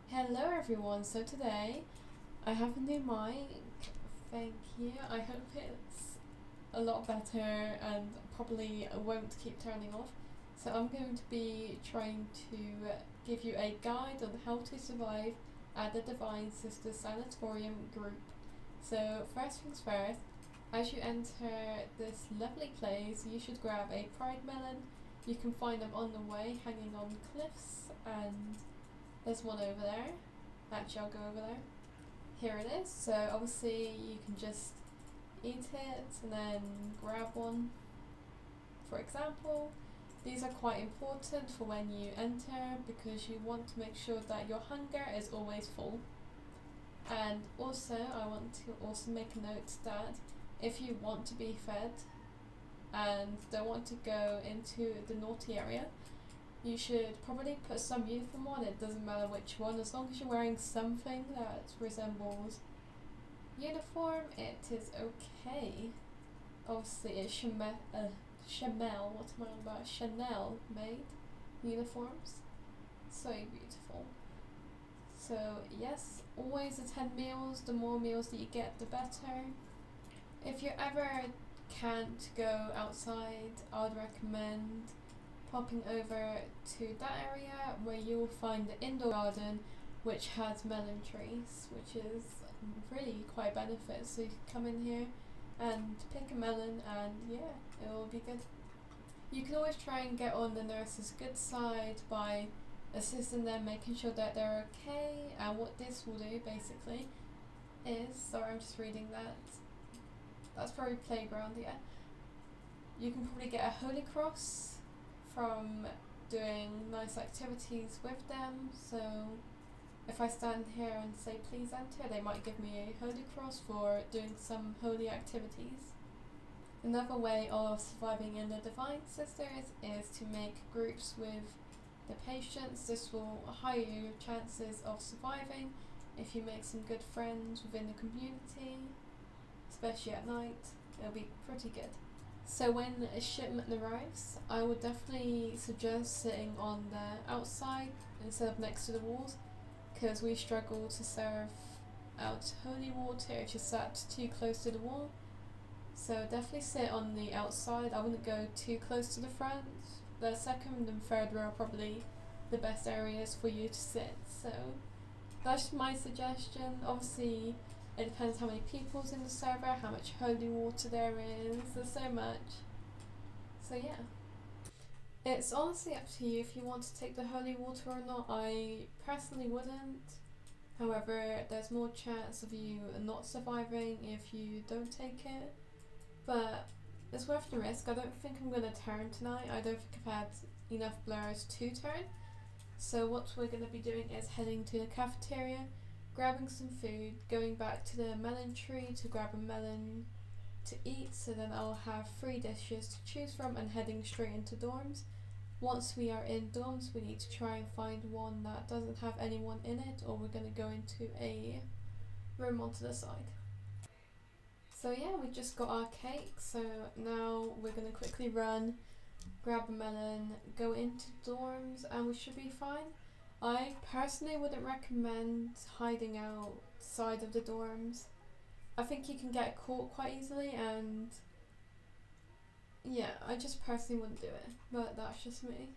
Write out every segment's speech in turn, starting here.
Hello everyone, so today I have a new mic, thank you. I hope it's a lot better and probably won't keep turning off. So I'm going to be trying to give you a guide on how to survive at the Divine Sisters Sanatorium group. So first things first, as you enter this lovely place, you should grab a pride melon. You can find them on the way, hanging on cliffs, and there's one over there. Actually, I'll go over there. Here it is. So obviously you can just eat it and then grab one. For example, these are quite important for when you enter because you want to make sure that your hunger is always full. And also, I want to also make a note that if you want to be fed and don't want to go into the naughty area, you should probably put some uniform on. It doesn't matter which one, as long as you're wearing something that resembles uniform, it is okay. Obviously, it's Chanel, what am I on about? Chanel made uniforms. So beautiful. So yes, always attend meals. The more meals that you get, the better. If you ever can't go outside, I would recommend popping over to that area where you'll find the indoor garden, which has melon trees, which is really quite a benefit. So you can come in here and pick a melon and yeah, it will be good. You can always try and get on the nurse's good side by assisting them, making sure that they're okay. And what this will do basically is, sorry, I'm just reading that. That's probably playground, yeah. You can probably get a holy cross from doing nice activities with them. So if I stand here and say please enter, they might give me a holy cross for doing some holy activities. Another way of surviving in the Divine Sisters is to make groups with the patients. This will higher your chances of surviving if you make some good friends within the community, especially at night. It'll be pretty good. So when a shipment arrives, I would definitely suggest sitting on the outside instead of next to the walls, because we struggle to serve out holy water if you sat too close to the wall. So definitely sit on the outside. I wouldn't go too close to the front. The second and third row are probably the best areas for you to sit. So that's my suggestion. Obviously, it depends how many people's in the server, how much holy water there is. There's so much. So yeah. It's honestly up to you if you want to take the holy water or not. I personally wouldn't. However, there's more chance of you not surviving if you don't take it. But it's worth the risk. I don't think I'm going to turn tonight. I don't think I've had enough blurs to turn. So what we're going to be doing is heading to the cafeteria, grabbing some food, going back to the melon tree to grab a melon to eat, so then I'll have 3 dishes to choose from and heading straight into dorms. Once we are in dorms, we need to try and find one that doesn't have anyone in it, or we're going to go into a room onto the side. So yeah, we just got our cake, so now we're going to quickly run, grab a melon, go into dorms, and we should be fine. I personally wouldn't recommend hiding outside of the dorms. I think you can get caught quite easily, and yeah, I just personally wouldn't do it, but that's just me.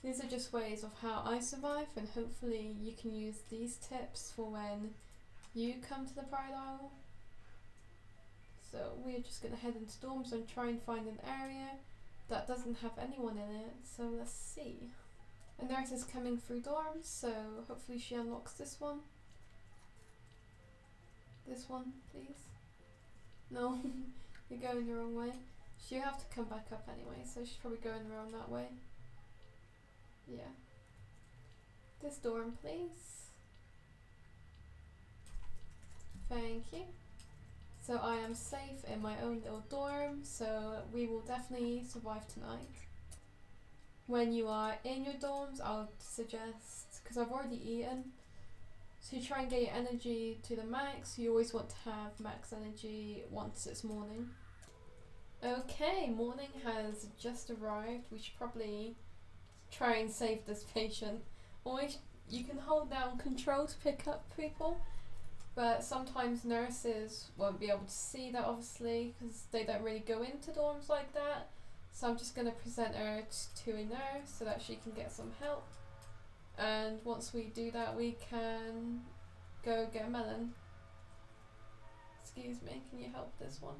These are just ways of how I survive, and hopefully you can use these tips for when you come to the Pride Isle. So we're just going to head into dorms and try and find an area that doesn't have anyone in it, so let's see. A nurse is coming through dorms, so hopefully she unlocks this one. This one, please. No, you're going the wrong way. She'll have to come back up anyway, so she's probably going around that way. Yeah. This dorm, please. Thank you. So I am safe in my own little dorm, so we will definitely survive tonight. When you are in your dorms, I would suggest, because I've already eaten, so you try and get your energy to the max. You always want to have max energy once it's morning. Okay, morning has just arrived. We should probably try and save this patient. Always, you can hold down control to pick up people, but sometimes nurses won't be able to see that, obviously, because they don't really go into dorms like that. So I'm just going to present her to a nurse so that she can get some help. And once we do that, we can go get a melon. Excuse me, can you help this one?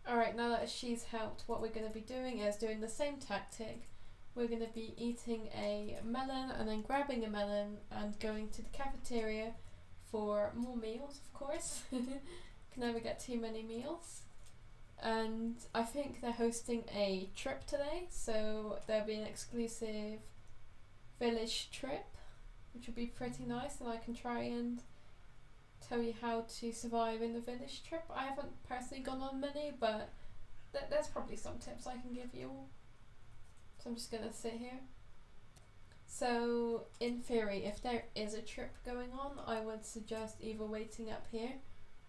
Alright, now that she's helped, what we're going to be doing is doing the same tactic. We're going to be eating a melon and then grabbing a melon and going to the cafeteria for more meals, of course. Can never get too many meals. And I think they're hosting a trip today, so there'll be an exclusive village trip, which will be pretty nice, and I can try and tell you how to survive in the village trip. I haven't personally gone on many, but there's probably some tips I can give you all. So I'm just going to sit here. So in theory, if there is a trip going on, I would suggest either waiting up here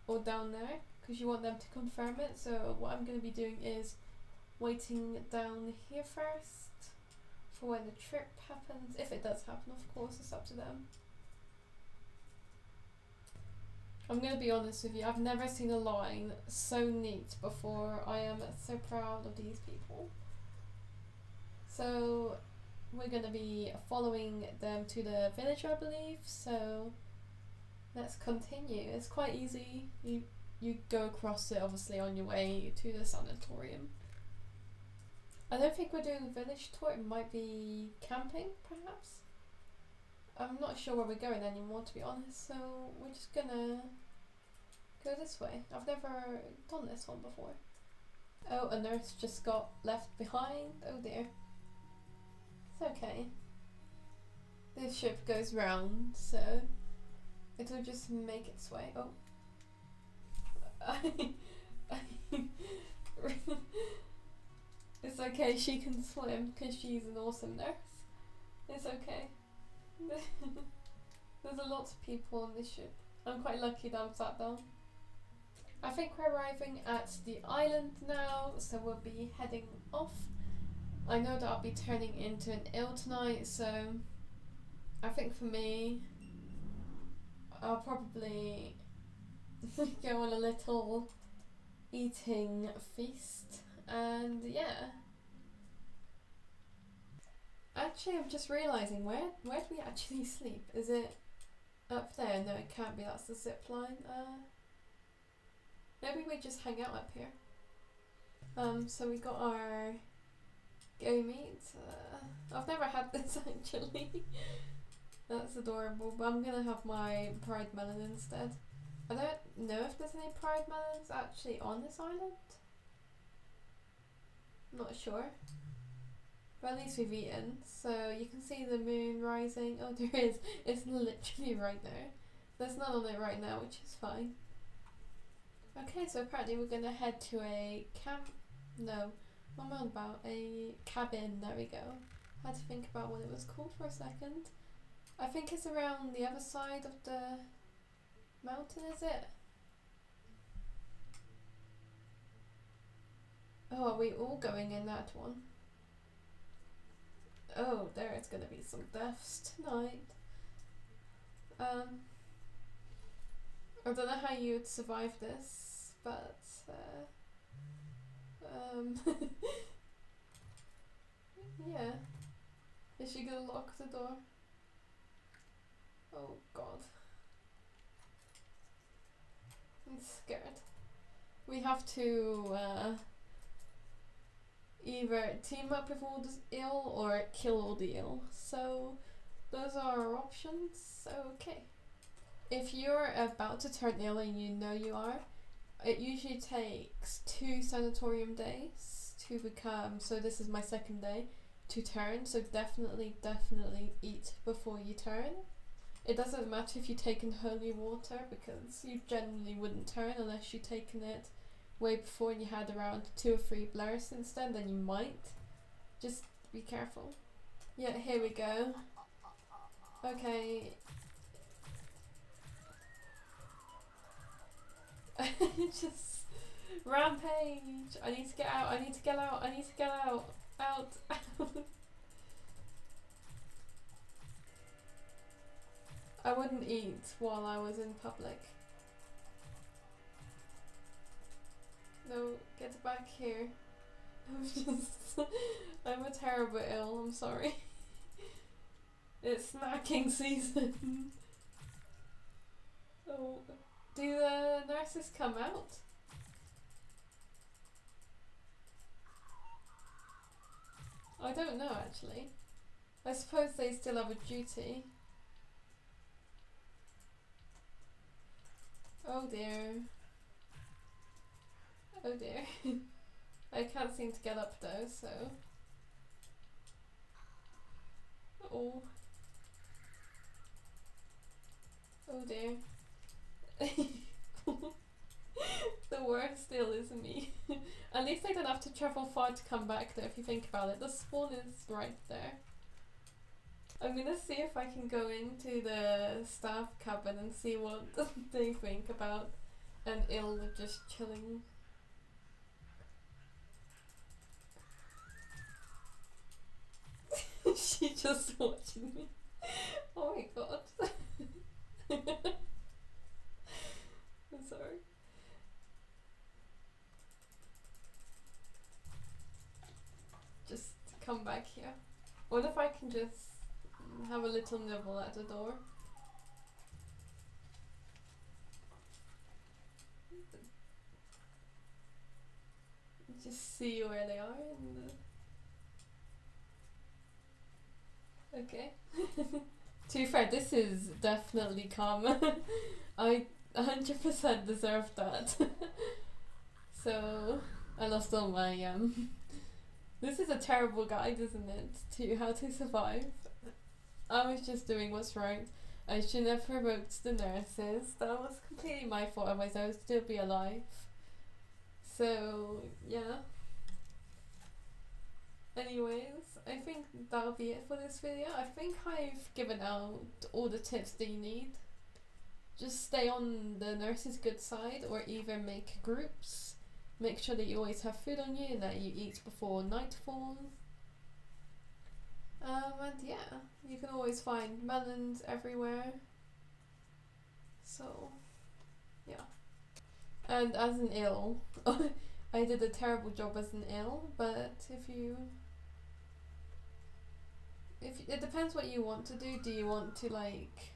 or down there, because you want them to confirm it. So what I'm going to be doing is waiting down here first for when the trip happens. If it does happen, of course, it's up to them. I'm going to be honest with you, I've never seen a line so neat before. I am so proud of these people. So we're going to be following them to the village, I believe, so let's continue. It's quite easy. You go across it, obviously, on your way to the sanatorium. I don't think we're doing a village tour. It might be camping, perhaps. I'm not sure where we're going anymore, to be honest, so we're just gonna go this way. I've never done this one before. Oh, a nurse just got left behind. Oh dear. It's okay. This ship goes round, so it'll just make its way. Oh. It's okay, she can swim because she's an awesome nurse. It's okay. There's a lot of people on this ship. I'm quite lucky that I'm sat down. I think we're arriving at the island now, so we'll be heading off. I know that I'll be turning into an eel tonight, so I think for me, I'll probably go on a little eating feast, and yeah. Actually, I'm just realising, where do we actually sleep? Is it up there? No, it can't be, that's the zip line. Maybe we just hang out up here. So we got our go meat. I've never had this actually. That's adorable, but I'm gonna have my pride melon instead. I don't know if there's any pride melons actually on this island. Not sure. But at least we've eaten, so you can see the moon rising. Oh, there is. It's literally right there. There's none on it right now, which is fine. Okay, so apparently we're going to head to a camp. No, what am I on about? A cabin. There we go. I had to think about what it was called for a second. I think it's around the other side of the mountain, is it? Oh, are we all going in that one? Oh, there is going to be some deaths tonight. I don't know how you would survive this, but yeah. Is she gonna lock the door? Oh god. I'm scared. We have to either team up with all the ill or kill all the ill. So those are our options. Okay. If you're about to turn ill and you know you are, it usually takes 2 sanatorium days to become, so this is my 2nd day, to turn. So definitely eat before you turn. It doesn't matter if you've taken holy water, because you generally wouldn't turn unless you've taken it way before and you had around 2 or 3 blurs since then you might. Just be careful. Yeah, here we go. Okay. Just rampage. I need to get out. I need to get out. I need to get out. Out. couldn't eat while I was in public. No, get back here. I'm a terrible ill, I'm sorry. It's snacking season. Oh, do the nurses come out? I don't know actually. I suppose they still have a duty. Oh dear. Oh dear. I can't seem to get up though, so. Oh. Oh dear. The worst still is me. At least I don't have to travel far to come back though, if you think about it. The spawn is right there. I'm gonna see if I can go into the staff cabin and see what they think about an ill just chilling. She just watching me. Oh my god. I'm sorry. Just come back here. What if I can just have a little nibble at the door? Just see where they are and okay. To be fair, this is definitely karma. I 100% deserved that. So I lost all my this is a terrible guide, isn't it, to how to survive. I was just doing what's right. I shouldn't have provoked the nurses. That was completely my fault, otherwise I would still be alive. So yeah. Anyways, I think that'll be it for this video. I think I've given out all the tips that you need. Just stay on the nurse's good side, or either make groups. Make sure that you always have food on you and that you eat before nightfall. And yeah, you can always find melons everywhere. So, yeah. And as an ill, I did a terrible job as an ill, but it depends what you want to do. Do you want to like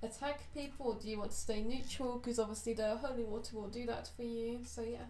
attack people, or do you want to stay neutral? Because obviously the holy water will do that for you. So yeah.